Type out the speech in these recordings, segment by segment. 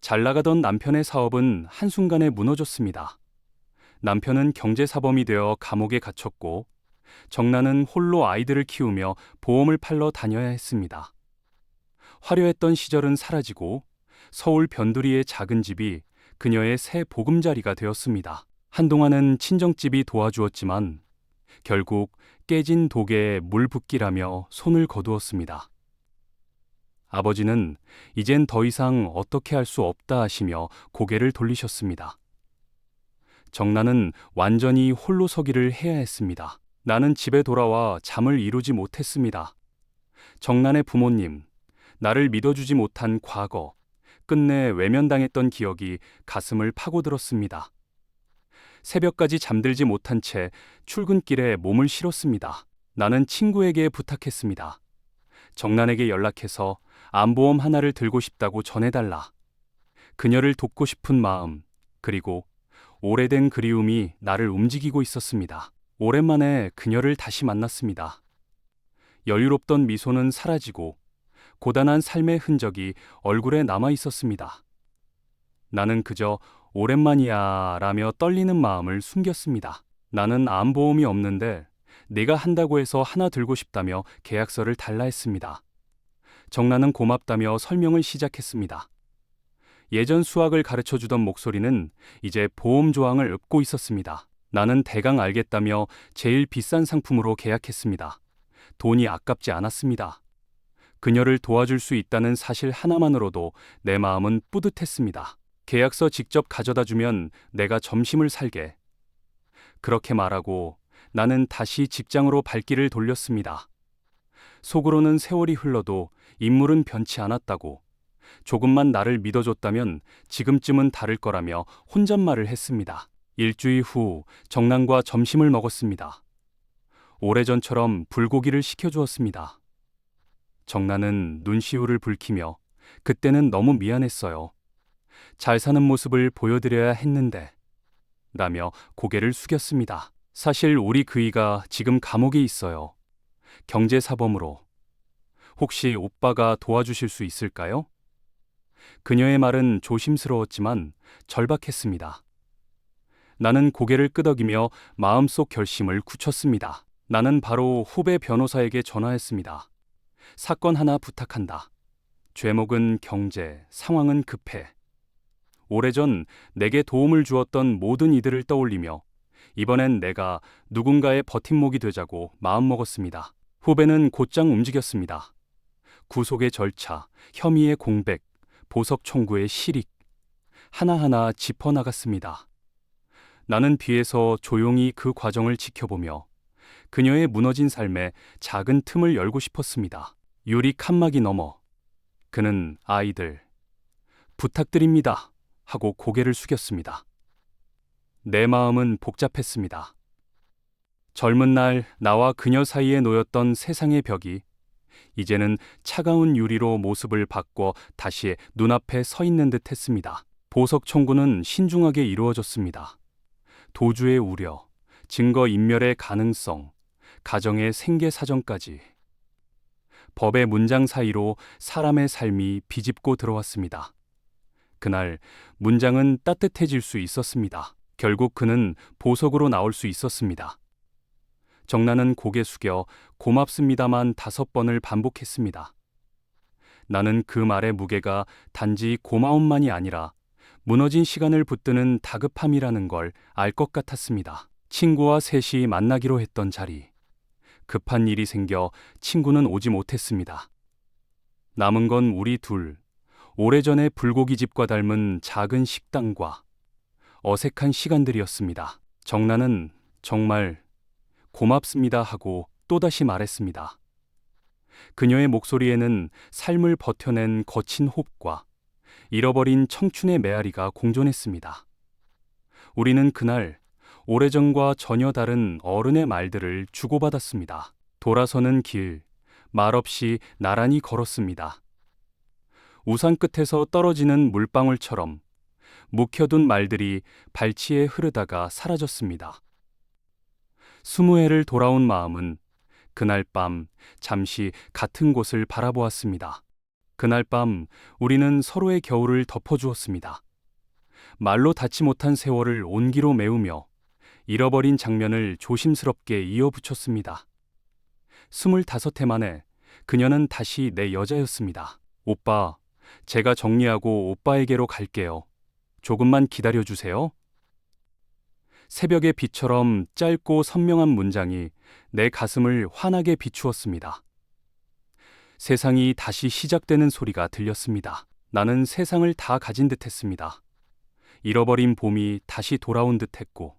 잘 나가던 남편의 사업은 한순간에 무너졌습니다. 남편은 경제사범이 되어 감옥에 갇혔고, 정나는 홀로 아이들을 키우며 보험을 팔러 다녀야 했습니다. 화려했던 시절은 사라지고 서울 변두리의 작은 집이 그녀의 새 보금자리가 되었습니다. 한동안은 친정집이 도와주었지만 결국 깨진 독에 물 붓기라며 손을 거두었습니다. 아버지는 이젠 더 이상 어떻게 할 수 없다 하시며 고개를 돌리셨습니다. 정나는 완전히 홀로 서기를 해야 했습니다. 나는 집에 돌아와 잠을 이루지 못했습니다. 정난의 부모님, 나를 믿어주지 못한 과거, 끝내 외면당했던 기억이 가슴을 파고들었습니다. 새벽까지 잠들지 못한 채 출근길에 몸을 실었습니다. 나는 친구에게 부탁했습니다. 정난에게 연락해서 암보험 하나를 들고 싶다고 전해달라. 그녀를 돕고 싶은 마음, 그리고 오래된 그리움이 나를 움직이고 있었습니다. 오랜만에 그녀를 다시 만났습니다. 여유롭던 미소는 사라지고 고단한 삶의 흔적이 얼굴에 남아 있었습니다. 나는 그저 오랜만이야 라며 떨리는 마음을 숨겼습니다. 나는 암보험이 없는데 네가 한다고 해서 하나 들고 싶다며 계약서를 달라 했습니다. 정나는 고맙다며 설명을 시작했습니다. 예전 수학을 가르쳐 주던 목소리는 이제 보험 조항을 읊고 있었습니다. 나는 대강 알겠다며 제일 비싼 상품으로 계약했습니다. 돈이 아깝지 않았습니다. 그녀를 도와줄 수 있다는 사실 하나만으로도 내 마음은 뿌듯했습니다. 계약서 직접 가져다 주면 내가 점심을 살게. 그렇게 말하고 나는 다시 직장으로 발길을 돌렸습니다. 속으로는 세월이 흘러도 인물은 변치 않았다고, 조금만 나를 믿어줬다면 지금쯤은 다를 거라며 혼잣말을 했습니다. 일주일 후 정난과 점심을 먹었습니다. 오래전처럼 불고기를 시켜주었습니다. 정난은 눈시울을 붉히며 그때는 너무 미안했어요. 잘 사는 모습을 보여드려야 했는데 라며 고개를 숙였습니다. 사실 우리 그이가 지금 감옥에 있어요. 경제사범으로. 혹시 오빠가 도와주실 수 있을까요? 그녀의 말은 조심스러웠지만 절박했습니다. 나는 고개를 끄덕이며 마음속 결심을 굳혔습니다. 나는 바로 후배 변호사에게 전화했습니다. 사건 하나 부탁한다. 죄목은 경제, 상황은 급해. 오래전 내게 도움을 주었던 모든 이들을 떠올리며 이번엔 내가 누군가의 버팀목이 되자고 마음먹었습니다. 후배는 곧장 움직였습니다. 구속의 절차, 혐의의 공백, 보석 청구의 실익, 하나하나 짚어나갔습니다. 나는 뒤에서 조용히 그 과정을 지켜보며 그녀의 무너진 삶에 작은 틈을 열고 싶었습니다. 유리 칸막이 너머 그는 아이들 부탁드립니다 하고 고개를 숙였습니다. 내 마음은 복잡했습니다. 젊은 날 나와 그녀 사이에 놓였던 세상의 벽이 이제는 차가운 유리로 모습을 바꿔 다시 눈앞에 서 있는 듯 했습니다. 보석 청구는 신중하게 이루어졌습니다. 도주의 우려, 증거 인멸의 가능성, 가정의 생계 사정까지. 법의 문장 사이로 사람의 삶이 비집고 들어왔습니다. 그날 문장은 따뜻해질 수 있었습니다. 결국 그는 보석으로 나올 수 있었습니다. 정나는 고개 숙여 고맙습니다만 5번을 반복했습니다. 나는 그 말의 무게가 단지 고마움만이 아니라 무너진 시간을 붙드는 다급함이라는 걸 알 것 같았습니다. 친구와 셋이 만나기로 했던 자리. 급한 일이 생겨 친구는 오지 못했습니다. 남은 건 우리 둘, 오래전에 불고기집과 닮은 작은 식당과 어색한 시간들이었습니다. 정나는 정말 고맙습니다 하고 또다시 말했습니다. 그녀의 목소리에는 삶을 버텨낸 거친 호흡과 잃어버린 청춘의 메아리가 공존했습니다. 우리는 그날 오래전과 전혀 다른 어른의 말들을 주고받았습니다. 돌아서는 길, 말없이 나란히 걸었습니다. 우산 끝에서 떨어지는 물방울처럼 묵혀둔 말들이 발치에 흐르다가 사라졌습니다. 20해를 돌아온 마음은 그날 밤 잠시 같은 곳을 바라보았습니다. 그날 밤 우리는 서로의 겨울을 덮어주었습니다. 말로 닿지 못한 세월을 온기로 메우며 잃어버린 장면을 조심스럽게 이어붙였습니다. 25해 만에 그녀는 다시 내 여자였습니다. 오빠, 제가 정리하고 오빠에게로 갈게요. 조금만 기다려주세요. 새벽의 빛처럼 짧고 선명한 문장이 내 가슴을 환하게 비추었습니다. 세상이 다시 시작되는 소리가 들렸습니다. 나는 세상을 다 가진 듯 했습니다. 잃어버린 봄이 다시 돌아온 듯 했고,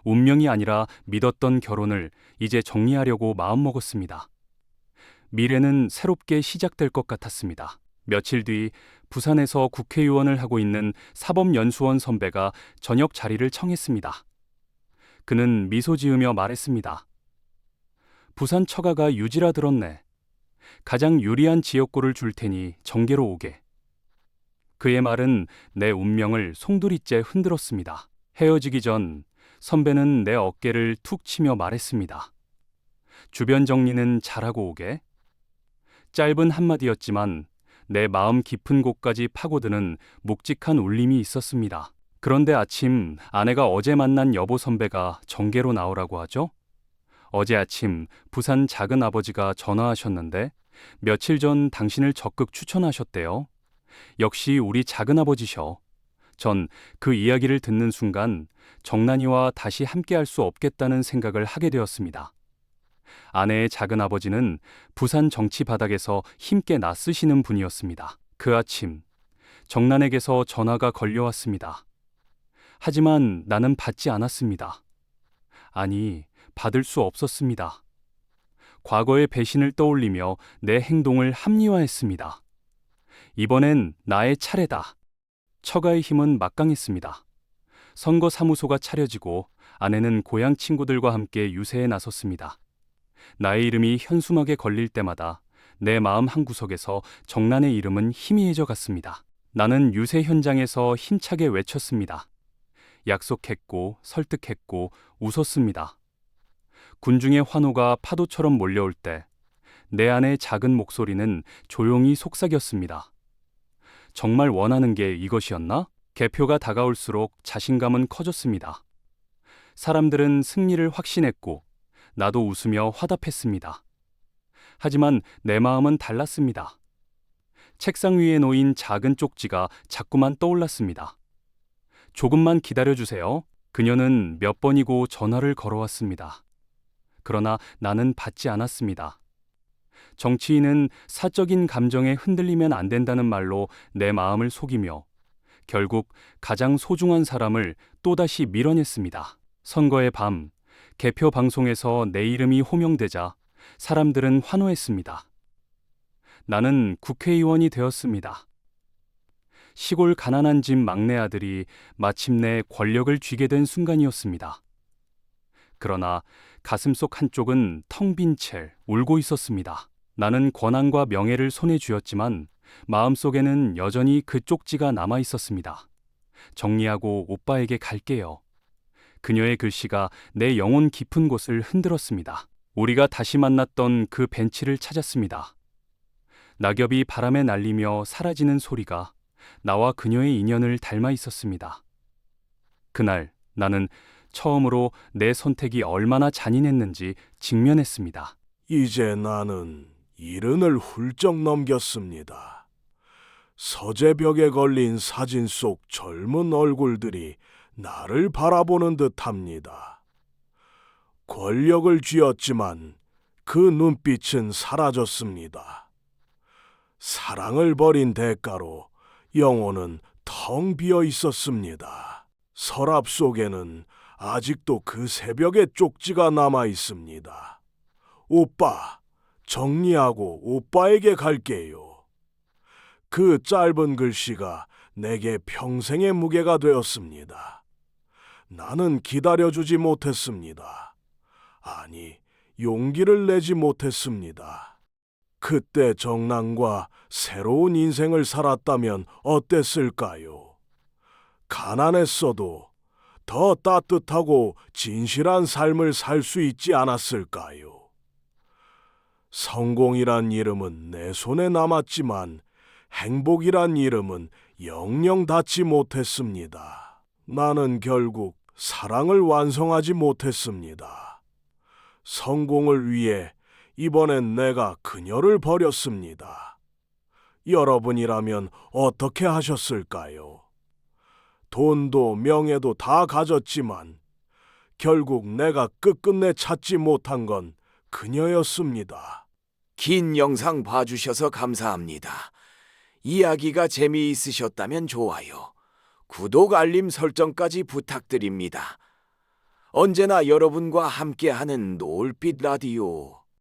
운명이 아니라 믿었던 결혼을 이제 정리하려고 마음먹었습니다. 미래는 새롭게 시작될 것 같았습니다. 며칠 뒤 부산에서 국회의원을 하고 있는 사법연수원 선배가 저녁 자리를 청했습니다. 그는 미소 지으며 말했습니다. 부산 처가가 유지라 들었네. 가장 유리한 지역구를 줄 테니 정계로 오게. 그의 말은 내 운명을 송두리째 흔들었습니다. 헤어지기 전 선배는 내 어깨를 툭 치며 말했습니다. 주변 정리는 잘하고 오게. 짧은 한마디였지만 내 마음 깊은 곳까지 파고드는 묵직한 울림이 있었습니다. 그런데 아침 아내가 어제 만난 여보 선배가 정계로 나오라고 하죠. 어제 아침 부산 작은 아버지가 전화하셨는데 며칠 전 당신을 적극 추천하셨대요. 역시 우리 작은 아버지셔. 전 그 이야기를 듣는 순간 정난이와 다시 함께할 수 없겠다는 생각을 하게 되었습니다. 아내의 작은 아버지는 부산 정치 바닥에서 힘께 나쓰시는 분이었습니다. 그 아침 정난에게서 전화가 걸려왔습니다. 하지만 나는 받지 않았습니다. 아니, 받을 수 없었습니다. 과거의 배신을 떠올리며 내 행동을 합리화했습니다. 이번엔 나의 차례다. 처가의 힘은 막강했습니다. 선거 사무소가 차려지고 아내는 고향 친구들과 함께 유세에 나섰습니다. 나의 이름이 현수막에 걸릴 때마다 내 마음 한구석에서 정난의 이름은 희미해져 갔습니다. 나는 유세 현장에서 힘차게 외쳤습니다. 약속했고 설득했고 웃었습니다. 군중의 환호가 파도처럼 몰려올 때 내 안의 작은 목소리는 조용히 속삭였습니다. 정말 원하는 게 이것이었나? 개표가 다가올수록 자신감은 커졌습니다. 사람들은 승리를 확신했고 나도 웃으며 화답했습니다. 하지만 내 마음은 달랐습니다. 책상 위에 놓인 작은 쪽지가 자꾸만 떠올랐습니다. 조금만 기다려주세요. 그녀는 몇 번이고 전화를 걸어왔습니다. 그러나 나는 받지 않았습니다. 정치인은 사적인 감정에 흔들리면 안 된다는 말로 내 마음을 속이며 결국 가장 소중한 사람을 또다시 밀어냈습니다. 선거의 밤, 개표 방송에서 내 이름이 호명되자 사람들은 환호했습니다. 나는 국회의원이 되었습니다. 시골 가난한 집 막내 아들이 마침내 권력을 쥐게 된 순간이었습니다. 그러나 가슴속 한쪽은 텅 빈 채 울고 있었습니다. 나는 권한과 명예를 손에 쥐었지만 마음속에는 여전히 그 쪽지가 남아 있었습니다. 정리하고 오빠에게 갈게요. 그녀의 글씨가 내 영혼 깊은 곳을 흔들었습니다. 우리가 다시 만났던 그 벤치를 찾았습니다. 낙엽이 바람에 날리며 사라지는 소리가 나와 그녀의 인연을 닮아 있었습니다. 그날 나는 처음으로 내 선택이 얼마나 잔인했는지 직면했습니다. 이제 나는 70을 훌쩍 넘겼습니다. 서재벽에 걸린 사진 속 젊은 얼굴들이 나를 바라보는 듯합니다. 권력을 쥐었지만 그 눈빛은 사라졌습니다. 사랑을 버린 대가로 영혼은 텅 비어 있었습니다. 서랍 속에는 아직도 그 새벽의 쪽지가 남아 있습니다. 오빠, 정리하고 오빠에게 갈게요. 그 짧은 글씨가 내게 평생의 무게가 되었습니다. 나는 기다려주지 못했습니다. 아니, 용기를 내지 못했습니다. 그때 정난과 새로운 인생을 살았다면 어땠을까요? 가난했어도 더 따뜻하고 진실한 삶을 살 수 있지 않았을까요? 성공이란 이름은 내 손에 남았지만 행복이란 이름은 영영 닿지 못했습니다. 나는 결국 사랑을 완성하지 못했습니다. 성공을 위해 이번엔 내가 그녀를 버렸습니다. 여러분이라면 어떻게 하셨을까요? 돈도 명예도 다 가졌지만 결국 내가 끝끝내 찾지 못한 건 그녀였습니다. 긴 영상 봐주셔서 감사합니다. 이야기가 재미있으셨다면 좋아요, 구독, 알림 설정까지 부탁드립니다. 언제나 여러분과 함께하는 노을빛 라디오.